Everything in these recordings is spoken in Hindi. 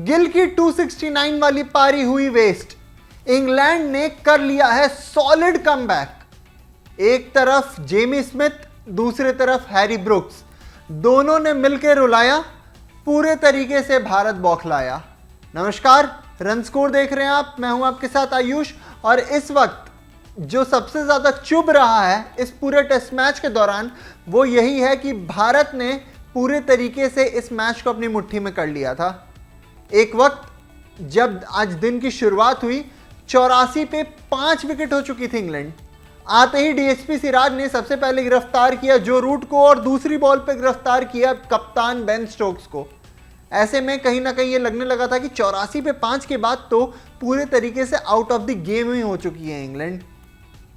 गिल की 269 वाली पारी हुई वेस्ट। इंग्लैंड ने कर लिया है सॉलिड कमबैक। एक तरफ जेमी स्मिथ, दूसरी तरफ हैरी ब्रुक्स, दोनों ने मिलकर रुलाया, पूरे तरीके से भारत बौखलाया। नमस्कार, रन स्कोर देख रहे हैं आप, मैं हूं आपके साथ आयुष। और इस वक्त जो सबसे ज्यादा चुभ रहा है इस पूरे टेस्ट मैच के दौरान वो यही है कि भारत ने पूरे तरीके से इस मैच को अपनी मुट्ठी में कर लिया था। एक वक्त जब आज दिन की शुरुआत हुई, 84 पे 5 विकेट हो चुकी थी इंग्लैंड। आते ही डीएसपी सिराज ने सबसे पहले गिरफ्तार किया जो रूट को और दूसरी बॉल पे गिरफ्तार किया कप्तान बेन स्टोक्स को। ऐसे में कहीं ना कहीं ये लगने लगा था कि 84 पे 5 के बाद तो पूरे तरीके से आउट ऑफ द गेम ही हो चुकी है इंग्लैंड।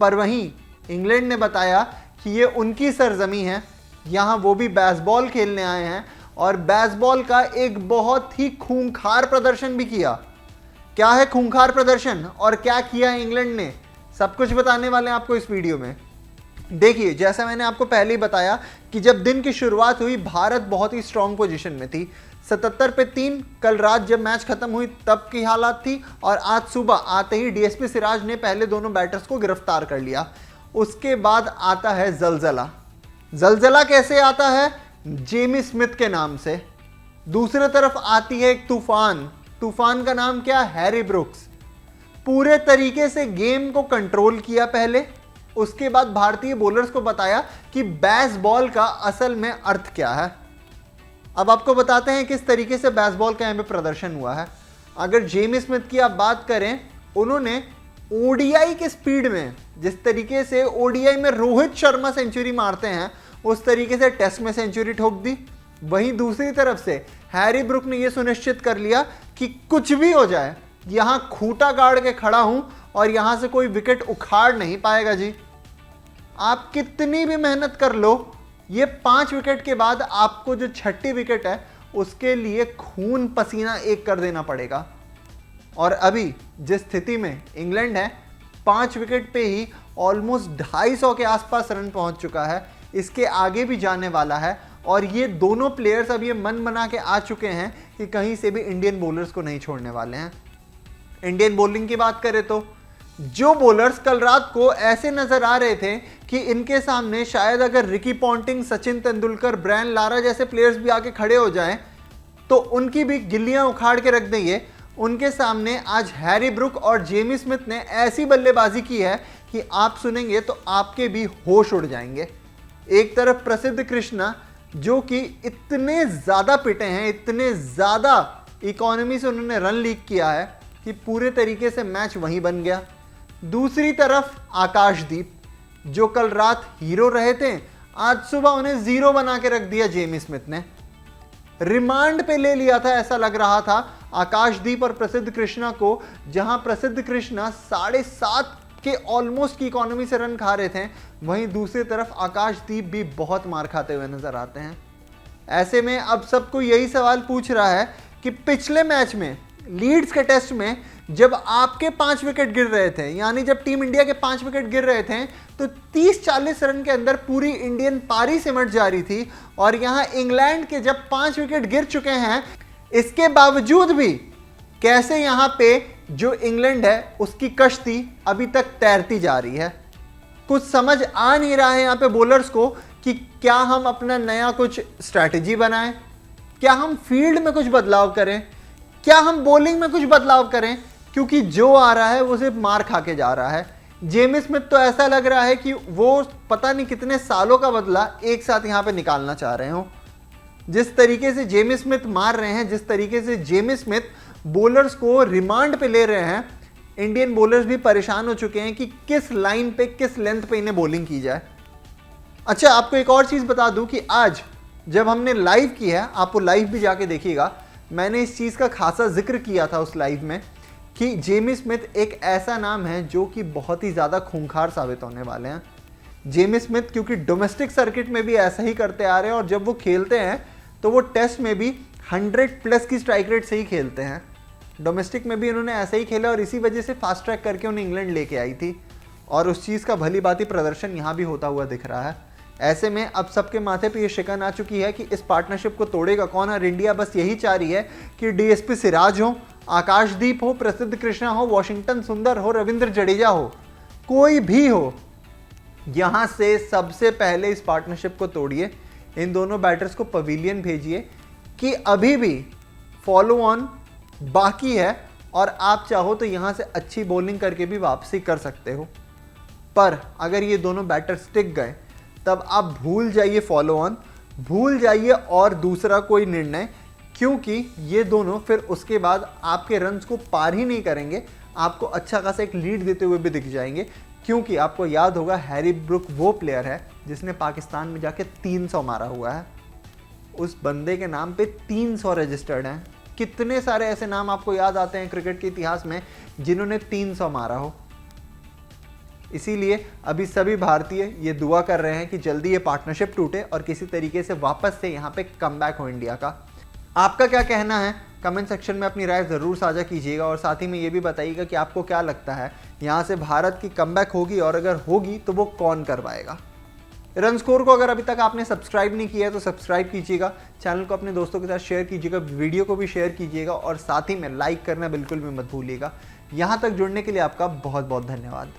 पर वहीं इंग्लैंड ने बताया कि ये उनकी सरजमी है, यहाँ वो भी बेसबॉल खेलने आए हैं और बेसबॉल का एक बहुत ही खूंखार प्रदर्शन भी किया। क्या है खूंखार प्रदर्शन और क्या किया इंग्लैंड ने, सब कुछ बताने वाले हैं आपको इस वीडियो में। देखिए, जैसा मैंने आपको पहले ही बताया कि जब दिन की शुरुआत हुई भारत बहुत ही स्ट्रांग पोजीशन में थी। 77 पे 3 कल रात जब मैच खत्म हुई तब की हालात थी, और आज सुबह आते ही डीएसपी सिराज ने पहले दोनों बैटर्स को गिरफ्तार कर लिया। उसके बाद आता है जलजला। जलजला कैसे आता है? जेमी स्मिथ के नाम से। दूसरी तरफ आती है एक तूफान। तूफान का नाम क्या? Harry brooks. पूरे तरीके से गेम को कंट्रोल किया पहले, उसके बाद भारतीय बॉलर्स को बताया कि बेसबॉल का असल में अर्थ क्या है। अब आपको बताते हैं किस तरीके से बेसबॉल का यहाँ पे प्रदर्शन हुआ है। अगर जेमी स्मिथ की आप बात करें, उन्होंने ओडीआई के स्पीड में, जिस तरीके से ओडीआई में रोहित शर्मा सेंचुरी मारते हैं उस तरीके से टेस्ट में सेंचुरी ठोक दी। वहीं दूसरी तरफ से हैरी ब्रुक ने यह सुनिश्चित कर लिया कि कुछ भी हो जाए, यहां खूंटा गाड़ के खड़ा हूं और यहां से कोई विकेट उखाड़ नहीं पाएगा जी। आप कितनी भी मेहनत कर लो, ये 5 विकेट के बाद आपको जो 6ठी विकेट है उसके लिए खून पसीना एक कर देना पड़ेगा। और अभी जिस स्थिति में इंग्लैंड है, 5 विकेट पे ही ऑलमोस्ट 250 के आसपास रन पहुंच चुका है, इसके आगे भी जाने वाला है। और ये दोनों प्लेयर्स अब ये मन बना के आ चुके हैं कि कहीं से भी इंडियन बॉलर्स को नहीं छोड़ने वाले हैं। इंडियन बॉलिंग की बात करें तो जो बॉलर्स कल रात को ऐसे नजर आ रहे थे कि इनके सामने शायद अगर Ricky Ponting, Sachin Tendulkar, Brian Lara जैसे प्लेयर्स भी आके खड़े हो जाएं तो उनकी भी गिल्लियां उखाड़ के रख देंगे, उनके सामने आज हैरी ब्रुक और जेमी स्मिथ ने ऐसी बल्लेबाजी की है कि आप सुनेंगे तो आपके भी होश उड़ जाएंगे। एक तरफ प्रसिद्ध कृष्णा जो कि इतने ज्यादा पिटे हैं, इतने ज्यादा इकोनॉमी से उन्होंने रन लीक किया है कि पूरे तरीके से मैच वहीं बन गया। दूसरी तरफ आकाशदीप जो कल रात हीरो रहे थे, आज सुबह उन्हें जीरो बना के रख दिया जेमी स्मिथ ने। रिमांड पे ले लिया था, ऐसा लग रहा था आकाशदीप और प्रसिद्ध कृष्णा को, जहां प्रसिद्ध कृष्णा 7.5 के ऑलमोस्ट की इकोनॉमी से रन खा रहे थे, वहीं दूसरी तरफ आकाशदीप भी बहुत मार खाते हुए नजर आते हैं। ऐसे में अब सबको यही सवाल पूछ रहा है कि पिछले मैच में, लीड्स के टेस्ट में, जब आपके 5 विकेट गिर रहे थे, यानी जब टीम इंडिया के 5 विकेट गिर रहे थे, तो 30-40 रन के अंदर पूरी इंडियन पारी सिमट जा रही थी। और यहां इंग्लैंड के जब 5 विकेट गिर चुके हैं, इसके बावजूद भी कैसे यहां पे जो इंग्लैंड है उसकी कश्ती अभी तक तैरती जा रही है। कुछ समझ आ नहीं रहा है यहां पे बॉलर्स को कि क्या हम अपना नया कुछ स्ट्रैटेजी बनाएं, क्या हम फील्ड में कुछ बदलाव करें, क्या हम बॉलिंग में कुछ बदलाव करें, क्योंकि जो आ रहा है वो सिर्फ मार खा के जा रहा है। जेमी स्मिथ तो ऐसा लग रहा है कि वो पता नहीं कितने सालों का बदला एक साथ यहां पे निकालना चाह रहे हो। जिस तरीके से जेमी स्मिथ मार रहे हैं, जिस तरीके से जेमी स्मिथ बॉलर्स को रिमांड पे ले रहे हैं, इंडियन बॉलर्स भी परेशान हो चुके हैं कि किस लाइन पे, किस लेंथ पे इन्हें बॉलिंग की जाए। अच्छा, आपको एक और चीज बता दूं कि आज जब हमने लाइव की है, आपको लाइव भी जाके देखिएगा, मैंने इस चीज का खासा जिक्र किया था उस लाइव में कि जेमी स्मिथ एक ऐसा नाम है जो कि बहुत ही ज्यादा खूंखार साबित होने वाले हैं। जेमी स्मिथ क्योंकि डोमेस्टिक सर्किट में भी ऐसा ही करते आ रहे हैं, और जब वो खेलते हैं तो वो टेस्ट में भी 100+ की स्ट्राइक रेट से ही खेलते हैं। डोमेस्टिक में भी इन्होंने ऐसे ही खेला और इसी वजह से फास्ट ट्रैक करके उन्हें इंग्लैंड लेके आई थी, और उस चीज़ का भली भांति प्रदर्शन यहाँ भी होता हुआ दिख रहा है। ऐसे में अब सबके माथे पे ये शिकन आ चुकी है कि इस पार्टनरशिप को तोड़ेगा कौन, और इंडिया बस यही चाह रही है कि डीएसपी सिराज हो, आकाशदीप हो, प्रसिद्ध कृष्णा हो, वॉशिंगटन सुंदर हो, रविंद्र जडेजा हो, कोई भी हो, यहां से सबसे पहले इस पार्टनरशिप को तोड़िए, इन दोनों बैटर्स को पवेलियन भेजिए कि अभी भी फॉलो ऑन बाकी है और आप चाहो तो यहां से अच्छी बॉलिंग करके भी वापसी कर सकते हो। पर अगर ये दोनों बैटर्स टिक गए तब आप भूल जाइए फॉलो ऑन, भूल जाइए और दूसरा कोई निर्णय, क्योंकि ये दोनों फिर उसके बाद आपके रन्स को पार ही नहीं करेंगे, आपको अच्छा खासा एक लीड देते हुए भी दिख जाएंगे। क्योंकि आपको याद होगा हैरी ब्रुक वो प्लेयर है जिसने पाकिस्तान में जाके 300 मारा हुआ है, उस बंदे के नाम पे 300 रजिस्टर्ड हैं। कितने सारे ऐसे नाम आपको याद आते हैं क्रिकेट के इतिहास में जिन्होंने 300 मारा हो। इसीलिए अभी सभी भारतीय ये दुआ कर रहे हैं कि जल्दी ये पार्टनरशिप टूटे और किसी तरीके से वापस से यहाँ पे कमबैक हो इंडिया का। आपका क्या कहना है कमेंट सेक्शन में अपनी राय ज़रूर साझा कीजिएगा और साथ ही में ये भी बताइएगा कि आपको क्या लगता है यहाँ से भारत की कमबैक होगी, और अगर होगी तो वो कौन करवाएगा। रन स्कोर को अगर अभी तक आपने सब्सक्राइब नहीं किया है तो सब्सक्राइब कीजिएगा, चैनल को अपने दोस्तों के साथ शेयर कीजिएगा, वीडियो को भी शेयर कीजिएगा और साथ ही में लाइक करना बिल्कुल भी मत भूलिएगा। यहाँ तक जुड़ने के लिए आपका बहुत बहुत धन्यवाद।